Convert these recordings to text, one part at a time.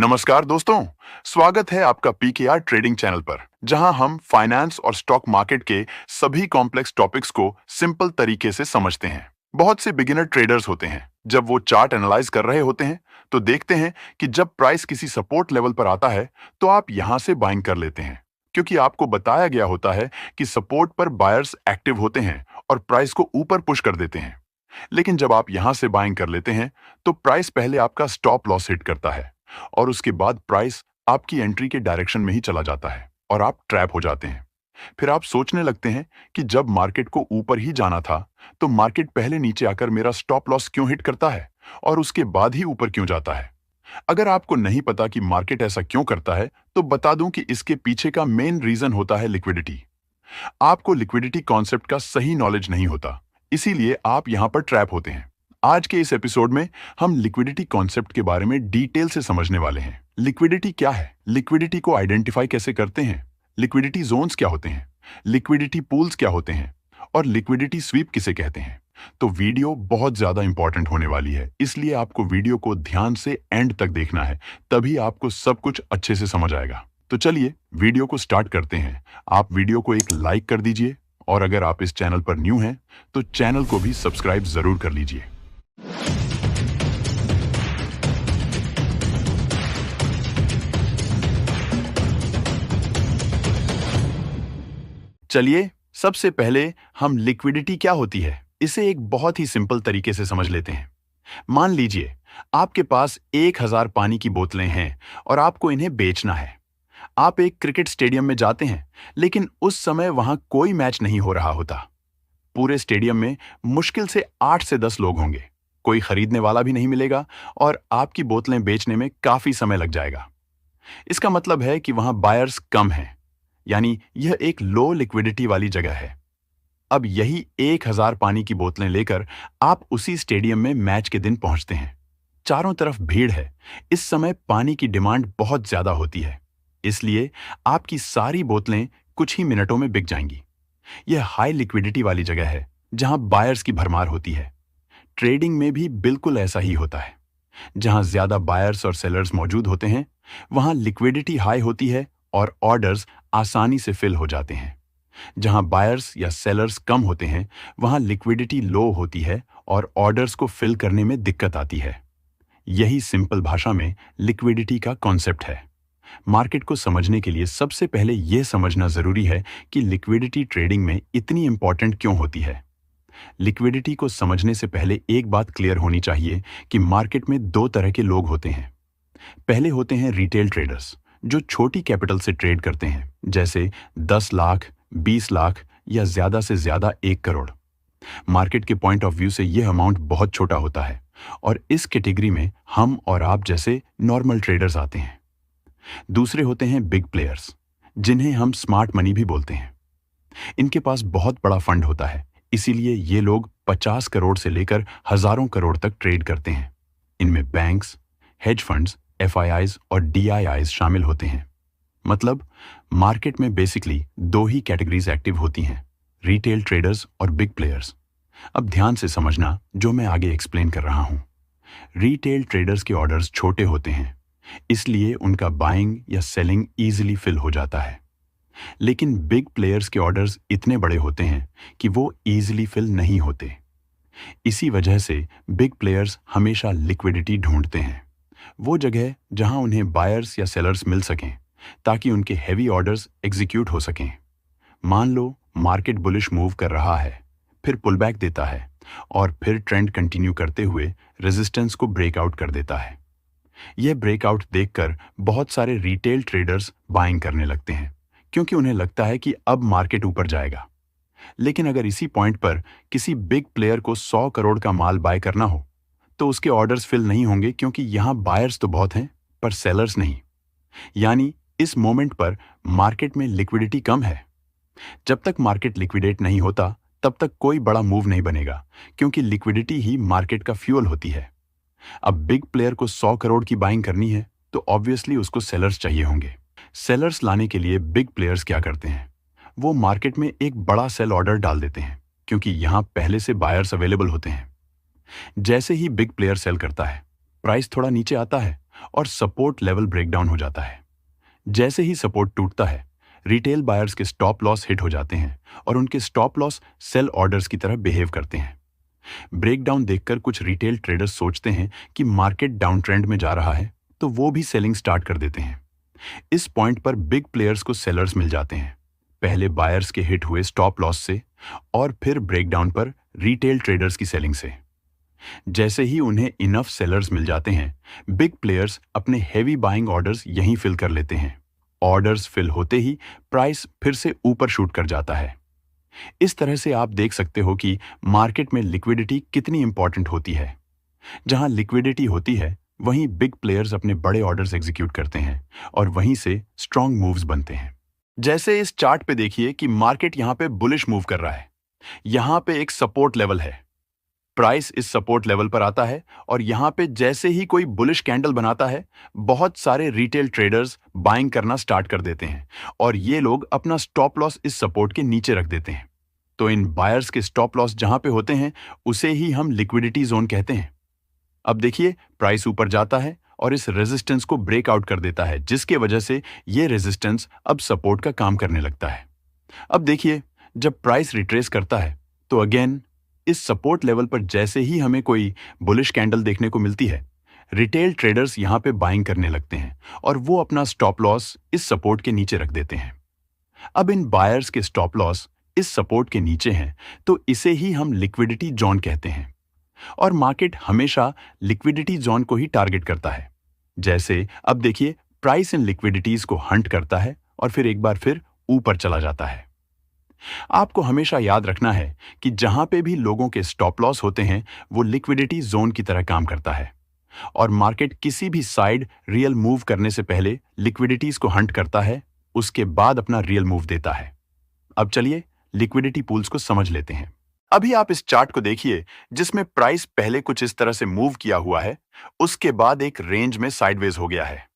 नमस्कार दोस्तों, स्वागत है आपका पीकेआर ट्रेडिंग चैनल पर, जहां हम फाइनेंस और स्टॉक मार्केट के सभी कॉम्प्लेक्स टॉपिक्स को सिंपल तरीके से समझते हैं। बहुत से बिगिनर ट्रेडर्स होते हैं, जब वो चार्ट एनालाइज कर रहे होते हैं, तो देखते हैं कि जब प्राइस किसी सपोर्ट लेवल पर आता है, तो आप यहां से बाइंग कर लेते हैं, क्योंकि आपको बताया गया होता है कि सपोर्ट पर बायर्स एक्टिव होते हैं और प्राइस को ऊपर पुश कर देते हैं। लेकिन जब आप यहां से बाइंग कर लेते हैं, तो प्राइस पहले आपका स्टॉप लॉस हिट करता है और उसके बाद प्राइस आपकी एंट्री के डायरेक्शन में ही चला जाता है और आप ट्रैप हो जाते हैं। फिर आप सोचने लगते हैं कि जब मार्केट को ऊपर ही जाना था, तो मार्केट पहले नीचे आकर मेरा स्टॉप लॉस क्यों हिट करता है और उसके बाद ही ऊपर क्यों जाता है। अगर आपको नहीं पता कि मार्केट ऐसा क्यों करता है, तो बता दूं कि इसके पीछे का मेन रीजन होता है लिक्विडिटी। आपको लिक्विडिटी कॉन्सेप्ट का सही नॉलेज नहीं होता, इसीलिए आप यहां पर ट्रैप होते हैं। आज के इस एपिसोड में हम लिक्विडिटी कॉन्सेप्ट के बारे में डिटेल से समझने वाले हैं। लिक्विडिटी क्या है, लिक्विडिटी को आइडेंटिफाई कैसे करते हैं, लिक्विडिटी जोन्स क्या होते हैं, लिक्विडिटी पूल्स क्या होते हैं और लिक्विडिटी स्वीप किसे कहते हैं। तो वीडियो बहुत ज्यादा इंपॉर्टेंट होने वाली है, इसलिए आपको वीडियो को ध्यान से एंड तक देखना है, तभी आपको सब कुछ अच्छे से समझ आएगा। तो चलिए वीडियो को स्टार्ट करते हैं। आप वीडियो को एक लाइक कर दीजिए और अगर आप इस चैनल पर न्यू हैं, तो चैनल को भी सब्सक्राइब जरूर कर लीजिए। चलिए सबसे पहले हम लिक्विडिटी क्या होती है, इसे एक बहुत ही सिंपल तरीके से समझ लेते हैं। मान लीजिए आपके पास 1000 पानी की बोतलें हैं और आपको इन्हें बेचना है। आप एक क्रिकेट स्टेडियम में जाते हैं, लेकिन उस समय वहां कोई मैच नहीं हो रहा होता। पूरे स्टेडियम में मुश्किल से 8 से 10 लोग होंगे, कोई खरीदने वाला भी नहीं मिलेगा और आपकी बोतलें बेचने में काफी समय लग जाएगा। इसका मतलब है कि वहां बायर्स कम हैं, यानी यह एक लो लिक्विडिटी वाली जगह है। अब यही 1000 पानी की बोतलें लेकर आप उसी स्टेडियम में मैच के दिन पहुंचते हैं। चारों तरफ भीड़ है, इस समय पानी की डिमांड बहुत ज्यादा होती है, इसलिए आपकी सारी बोतलें कुछ ही मिनटों में बिक जाएंगी। यह हाई लिक्विडिटी वाली जगह है, जहां बायर्स की भरमार होती है। ट्रेडिंग में भी बिल्कुल ऐसा ही होता है। जहां ज्यादा बायर्स और सेलर्स मौजूद होते हैं, वहां लिक्विडिटी हाई होती है और ऑर्डर्स आसानी से फिल हो जाते हैं। जहां बायर्स या सेलर्स कम होते हैं, वहां लिक्विडिटी लो होती है और ऑर्डर्स को फिल करने में दिक्कत आती है। यही सिंपल भाषा में लिक्विडिटी का कॉन्सेप्ट है। मार्केट को समझने के लिए सबसे पहले यह समझना जरूरी है कि लिक्विडिटी ट्रेडिंग में इतनी इंपॉर्टेंट क्यों होती है। लिक्विडिटी को समझने से पहले एक बात क्लियर होनी चाहिए कि मार्केट में दो तरह के लोग होते हैं। पहले होते हैं रिटेल ट्रेडर्स, जो छोटी कैपिटल से ट्रेड करते हैं, जैसे 10 लाख, 20 लाख या ज्यादा से ज्यादा 1 करोड़। मार्केट के पॉइंट ऑफ व्यू से यह अमाउंट बहुत छोटा होता है और इस कैटेगरी में हम और आप जैसे नॉर्मल ट्रेडर्स आते हैं। दूसरे होते हैं बिग प्लेयर्स, जिन्हें हम स्मार्ट मनी भी बोलते हैं। इनके पास बहुत बड़ा फंड होता है, इसीलिए ये लोग 50 करोड़ से लेकर हजारों करोड़ तक ट्रेड करते हैं। इनमें बैंक्स, हेज फंड्स, एफआईआईज और डीआईआईज शामिल होते हैं। मतलब मार्केट में बेसिकली दो ही कैटेगरीज एक्टिव होती हैं, रिटेल ट्रेडर्स और बिग प्लेयर्स। अब ध्यान से समझना जो मैं आगे एक्सप्लेन कर रहा हूं। रिटेल ट्रेडर्स के ऑर्डर्स छोटे होते हैं, इसलिए उनका बाइंग या सेलिंग इजीली फिल हो जाता है। लेकिन बिग प्लेयर्स के ऑर्डर्स इतने बड़े होते हैं कि वो इजीली फिल नहीं होते। इसी वजह से बिग प्लेयर्स हमेशा लिक्विडिटी ढूंढते हैं, वो जगह जहां उन्हें बायर्स या सेलर्स मिल सकें, ताकि उनके हैवी ऑर्डर्स एग्जीक्यूट हो सकें। मान लो मार्केट बुलिश मूव कर रहा है, फिर पुलबैक देता है और फिर ट्रेंड कंटिन्यू करते हुए रेजिस्टेंस को ब्रेकआउट कर देता है। यह ब्रेकआउट देखकर बहुत सारे रिटेल ट्रेडर्स बाइंग करने लगते हैं, क्योंकि उन्हें लगता है कि अब मार्केट ऊपर जाएगा। लेकिन अगर इसी पॉइंट पर किसी बिग प्लेयर को 100 करोड़ का माल बाय करना हो, तो उसके ऑर्डर्स फिल नहीं होंगे, क्योंकि यहां बायर्स तो बहुत हैं पर सेलर्स नहीं। यानी इस मोमेंट पर मार्केट में लिक्विडिटी कम है। जब तक मार्केट लिक्विडेट नहीं होता, तब तक कोई बड़ा मूव नहीं बनेगा, क्योंकि लिक्विडिटी ही मार्केट का फ्यूल होती है। अब बिग प्लेयर को 100 करोड़ की बाइंग करनी है, तो ऑब्वियसली उसको सेलर्स चाहिए होंगे। सेलर्स लाने के लिए बिग प्लेयर्स क्या करते हैं, वो मार्केट में एक बड़ा सेल ऑर्डर डाल देते हैं, क्योंकि यहां पहले से बायर्स अवेलेबल होते हैं। जैसे ही बिग प्लेयर सेल करता है, प्राइस थोड़ा नीचे आता है और सपोर्ट लेवल ब्रेकडाउन हो जाता है। जैसे ही सपोर्ट टूटता है, रिटेल बायर्स के स्टॉप लॉस हिट हो जाते हैं और उनके स्टॉप लॉस सेल ऑर्डर्स की तरह बिहेव करते हैं। ब्रेकडाउन देखकर कुछ रिटेल ट्रेडर्स सोचते हैं कि मार्केट डाउन ट्रेंड में जा रहा है, तो वो भी सेलिंग स्टार्ट कर देते हैं। इस पॉइंट पर बिग प्लेयर्स को सेलर्स मिल जाते हैं, पहले बायर्स के हिट हुए स्टॉप लॉस से और फिर ब्रेकडाउन पर रिटेल ट्रेडर्स की सेलिंग से। जैसे ही उन्हें इनफ सेलर्स मिल जाते हैं, बिग प्लेयर्स अपने हेवी बाइंग ऑर्डर्स यहीं फिल कर लेते हैं। ऑर्डर्स फिल होते ही प्राइस फिर से ऊपर शूट कर जाता है। इस तरह से आप देख सकते हो कि मार्केट में लिक्विडिटी कितनी इंपॉर्टेंट होती है। जहां लिक्विडिटी होती है, वहीं बिग प्लेयर्स अपने बड़े ऑर्डर्स एग्जीक्यूट करते हैं और वहीं से स्ट्रॉन्ग मूव्स बनते हैं। जैसे इस चार्ट पे देखिए कि मार्केट यहां पे बुलिश मूव कर रहा है। यहां पे एक सपोर्ट लेवल है, प्राइस इस सपोर्ट लेवल पर आता है और यहां पे जैसे ही कोई बुलिश कैंडल बनाता है, बहुत सारे रिटेल ट्रेडर्स बाइंग करना स्टार्ट कर देते हैं और ये लोग अपना स्टॉप लॉस इस सपोर्ट के नीचे रख देते हैं। तो इन बायर्स के स्टॉप लॉस जहां पे होते हैं, उसे ही हम लिक्विडिटी जोन कहते हैं। अब देखिए, प्राइस ऊपर जाता है और इस रेजिस्टेंस को ब्रेकआउट कर देता है, जिसके वजह से ये रेजिस्टेंस अब सपोर्ट का काम करने लगता है। अब देखिए, जब प्राइस रिट्रेस करता है तो अगेन इस सपोर्ट लेवल पर जैसे ही हमें कोई बुलिश कैंडल देखने को मिलती है, रिटेल ट्रेडर्स यहां पे बाइंग करने लगते हैं और वो अपना स्टॉप लॉस इस सपोर्ट के नीचे रख देते हैं। अब इन बायर्स के स्टॉप लॉस इस सपोर्ट के नीचे हैं, तो इसे ही हम लिक्विडिटी जोन कहते हैं और मार्केट हमेशा लिक्विडिटी जोन को ही टारगेट करता है। जैसे अब देखिए, प्राइस इन लिक्विडिटीज को हंट करता है और फिर एक बार फिर ऊपर चला जाता है। आपको हमेशा याद रखना है कि जहां पे भी लोगों के स्टॉप लॉस होते हैं, वो लिक्विडिटी जोन की तरह काम करता है और मार्केट किसी भी साइड रियल मूव करने से पहले लिक्विडिटीज को हंट करता है, उसके बाद अपना रियल मूव देता है। अब चलिए लिक्विडिटी पूल्स को समझ लेते हैं। अभी आप इस चार्ट को देखिए, जिसमें प्राइस पहले कुछ इस तरह से मूव किया हुआ है, उसके बाद एक रेंज में साइडवेज हो गया है।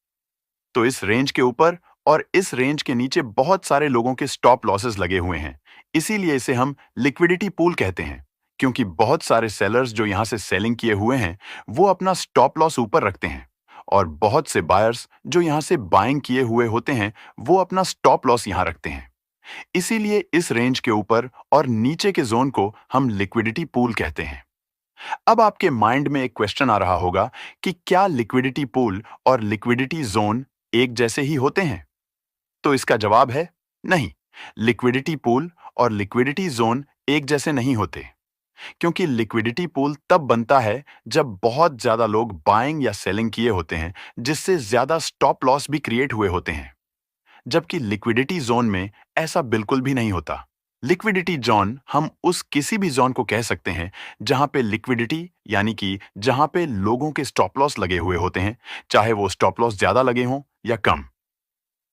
तो इस रेंज के ऊपर और इस रेंज के नीचे बहुत सारे लोगों के स्टॉप लॉसेस लगे हुए हैं। इसीलिए इसे हम लिक्विडिटी पूल कहते हैं, क्योंकि बहुत सारे सेलर्स जो यहां से सेलिंग किए हुए हैं, वो अपना स्टॉप लॉस ऊपर रखते हैं और बहुत से बायर्स जो यहां से बाइंग किए हुए होते हैं, वो अपना स्टॉप लॉस यहां रखते हैं। इसीलिए इस रेंज के ऊपर और नीचे के जोन को हम लिक्विडिटी पूल कहते हैं। अब आपके माइंड में एक क्वेश्चन आ रहा होगा कि क्या लिक्विडिटी पूल और लिक्विडिटी जोन एक जैसे ही होते हैं? तो इसका जवाब है नहीं। लिक्विडिटी पूल और लिक्विडिटी जोन एक जैसे नहीं होते, क्योंकि लिक्विडिटी पूल तब बनता है जब बहुत ज्यादा लोग बाइंग या सेलिंग किए होते हैं, जिससे ज्यादा स्टॉप लॉस भी क्रिएट हुए होते हैं। जबकि लिक्विडिटी जोन में ऐसा बिल्कुल भी नहीं होता। लिक्विडिटी जोन हम उस किसी भी जोन को कह सकते हैं जहां पे लिक्विडिटी यानी कि जहां पे लोगों के स्टॉप लॉस लगे हुए होते हैं, चाहे वो स्टॉप लॉस ज्यादा लगे हों या कम।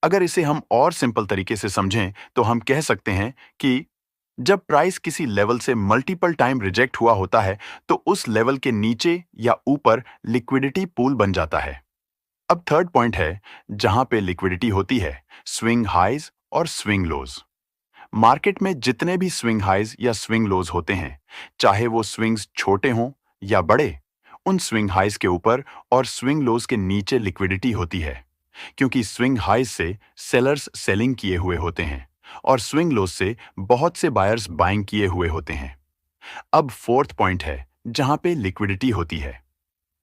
अगर इसे हम और सिंपल तरीके से समझें तो हम कह सकते हैं कि जब प्राइस किसी लेवल से मल्टीपल टाइम रिजेक्ट हुआ होता है, तो उस लेवल के नीचे या ऊपर लिक्विडिटी पूल बन जाता है। अब थर्ड पॉइंट है, जहां पे लिक्विडिटी होती है, स्विंग हाइज और स्विंग लोज। मार्केट में जितने भी स्विंग हाइज या स्विंग लोज होते हैं, चाहे वो स्विंग्स छोटे हों या बड़े, उन स्विंग हाइज के ऊपर और स्विंग लोज के नीचे लिक्विडिटी होती है, क्योंकि स्विंग हाइज से सेलर्स सेलिंग किए हुए होते हैं और स्विंग लोज से बहुत से बायर्स बाइंग किए हुए होते हैं। अब फोर्थ पॉइंट है, जहां पे लिक्विडिटी होती है,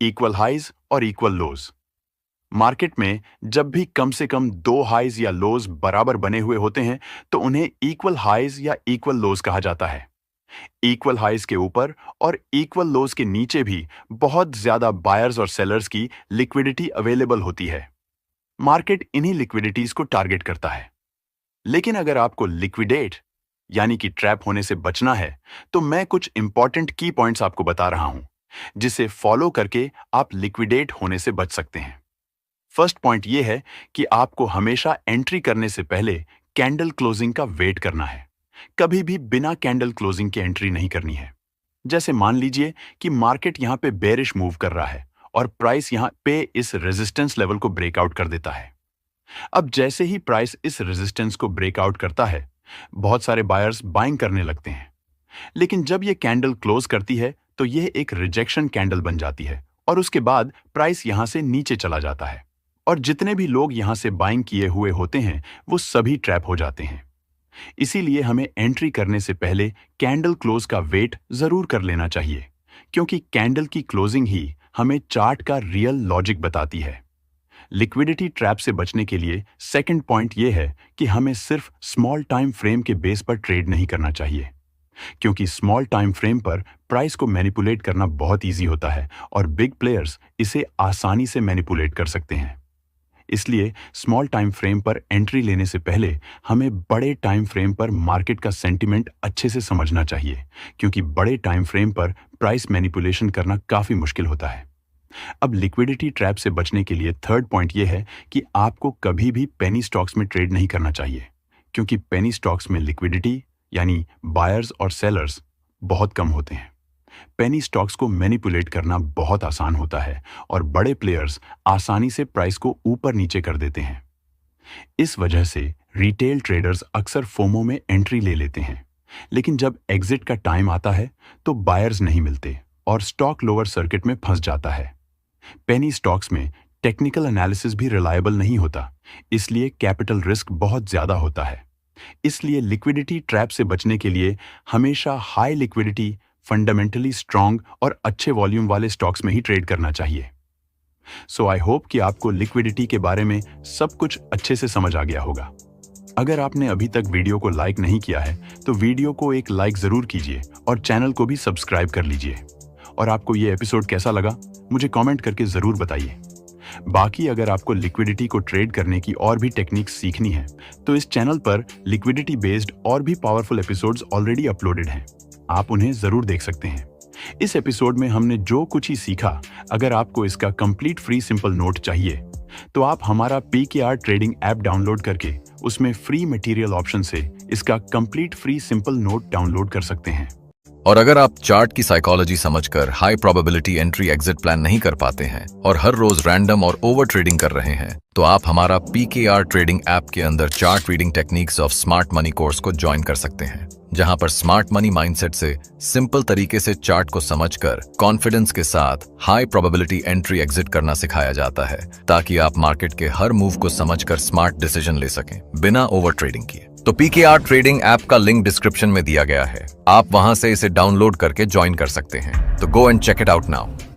इक्वल हाइज और इक्वल लोज। मार्केट में जब भी कम से कम दो हाइज या लोज बराबर बने हुए होते हैं, तो उन्हें इक्वल हाइज या इक्वल लोज कहा जाता है। इक्वल हाइज के ऊपर और इक्वल लोज के नीचे भी बहुत ज्यादा बायर्स और सेलर्स की लिक्विडिटी अवेलेबल होती है। मार्केट इन्हीं लिक्विडिटीज को टारगेट करता है। लेकिन अगर आपको लिक्विडेट यानी कि ट्रैप होने से बचना है, तो मैं कुछ इंपॉर्टेंट की पॉइंट्स आपको बता रहा हूं, जिसे फॉलो करके आप लिक्विडेट होने से बच सकते हैं। फर्स्ट पॉइंट यह है कि आपको हमेशा एंट्री करने से पहले कैंडल क्लोजिंग का वेट करना है। कभी भी बिना कैंडल क्लोजिंग के एंट्री नहीं करनी है। जैसे मान लीजिए कि मार्केट यहां पे बेरिश मूव कर रहा है और प्राइस यहां पे इस रेजिस्टेंस लेवल को ब्रेकआउट कर देता है। अब जैसे ही प्राइस इस रेजिस्टेंस को ब्रेकआउट करता है, बहुत सारे बायर्स बाइंग करने लगते हैं। लेकिन जब ये कैंडल क्लोज करती है, तो यह एक रिजेक्शन कैंडल बन जाती है और उसके बाद प्राइस यहां से नीचे चला जाता है और जितने भी लोग यहां से बाइंग किए हुए होते हैं वो सभी ट्रैप हो जाते हैं। इसीलिए हमें एंट्री करने से पहले कैंडल क्लोज का वेट जरूर कर लेना चाहिए, क्योंकि कैंडल की क्लोजिंग ही हमें चार्ट का रियल लॉजिक बताती है। लिक्विडिटी ट्रैप से बचने के लिए सेकंड पॉइंट यह है कि हमें सिर्फ स्मॉल टाइम फ्रेम के बेस पर ट्रेड नहीं करना चाहिए, क्योंकि स्मॉल टाइम फ्रेम पर प्राइस को मैनिपुलेट करना बहुत इजी होता है और बिग प्लेयर्स इसे आसानी से मैनिपुलेट कर सकते हैं। इसलिए स्मॉल टाइम फ्रेम पर एंट्री लेने से पहले हमें बड़े टाइम फ्रेम पर मार्केट का सेंटिमेंट अच्छे से समझना चाहिए, क्योंकि बड़े टाइम फ्रेम पर प्राइस मैनिपुलेशन करना काफी मुश्किल होता है। अब लिक्विडिटी ट्रैप से बचने के लिए थर्ड पॉइंट यह है कि आपको कभी भी पेनी स्टॉक्स में ट्रेड नहीं करना चाहिए, क्योंकि पेनी स्टॉक्स में लिक्विडिटी यानी बायर्स और सेलर्स बहुत कम होते हैं। पेनी स्टॉक्स को मैनिपुलेट करना बहुत आसान होता है और बड़े प्लेयर्स आसानी से प्राइस को ऊपर नीचे कर देते हैं। इस वजह से रिटेल ट्रेडर्स अक्सर फोमो में एंट्री ले लेते हैं, लेकिन जब एग्जिट का टाइम आता है तो बायर्स नहीं मिलते और स्टॉक लोअर सर्किट में फंस जाता है। पेनी स्टॉक्स में टेक्निकल एनालिसिस भी रिलायबल नहीं होता, इसलिए कैपिटल रिस्क बहुत ज्यादा होता है। इसलिए लिक्विडिटी ट्रैप से बचने के लिए हमेशा हाई लिक्विडिटी, फंडामेंटली स्ट्रांग और अच्छे वॉल्यूम वाले स्टॉक्स में ही ट्रेड करना चाहिए। सो आई होप कि आपको लिक्विडिटी के बारे में सब कुछ अच्छे से समझ आ गया होगा। अगर आपने अभी तक वीडियो को लाइक नहीं किया है तो वीडियो को एक लाइक जरूर कीजिए और चैनल को भी सब्सक्राइब कर लीजिए। और आपको ये एपिसोड कैसा लगा मुझे कमेंट करके जरूर बताइए। बाकी अगर आपको लिक्विडिटी को ट्रेड करने की और भी टेक्निक्स सीखनी है तो इस चैनल पर लिक्विडिटी बेस्ड और भी पावरफुल एपिसोड्स ऑलरेडी अपलोडेड हैं, आप उन्हें जरूर देख सकते हैं। इस एपिसोड में हमने जो कुछ ही सीखा, अगर आपको इसका कंप्लीट फ्री सिंपल नोट चाहिए तो आप हमारा PKR ट्रेडिंग ऐप डाउनलोड करके उसमें फ्री मटेरियल ऑप्शन से इसका complete free simple note download कर सकते हैं। और अगर आप चार्ट की साइकोलॉजी समझकर high probability entry exit plan नहीं कर पाते हैं और हर रोज रैंडम और ओवर ट्रेडिंग कर रहे हैं तो आप हमारा PKR ट्रेडिंग ऐप के अंदर chart reading techniques of smart money course को ज्वाइन कर सकते हैं, जहां पर स्मार्ट मनी माइंडसेट से सिंपल तरीके से चार्ट को समझकर कॉन्फिडेंस के साथ हाई प्रोबेबिलिटी एंट्री एग्जिट करना सिखाया जाता है, ताकि आप मार्केट के हर मूव को समझकर स्मार्ट डिसीजन ले सकें बिना ओवर ट्रेडिंग किए। तो PKR ट्रेडिंग ऐप का लिंक डिस्क्रिप्शन में दिया गया है, आप वहां से इसे डाउनलोड करके ज्वाइन कर सकते हैं। तो go and check it out now.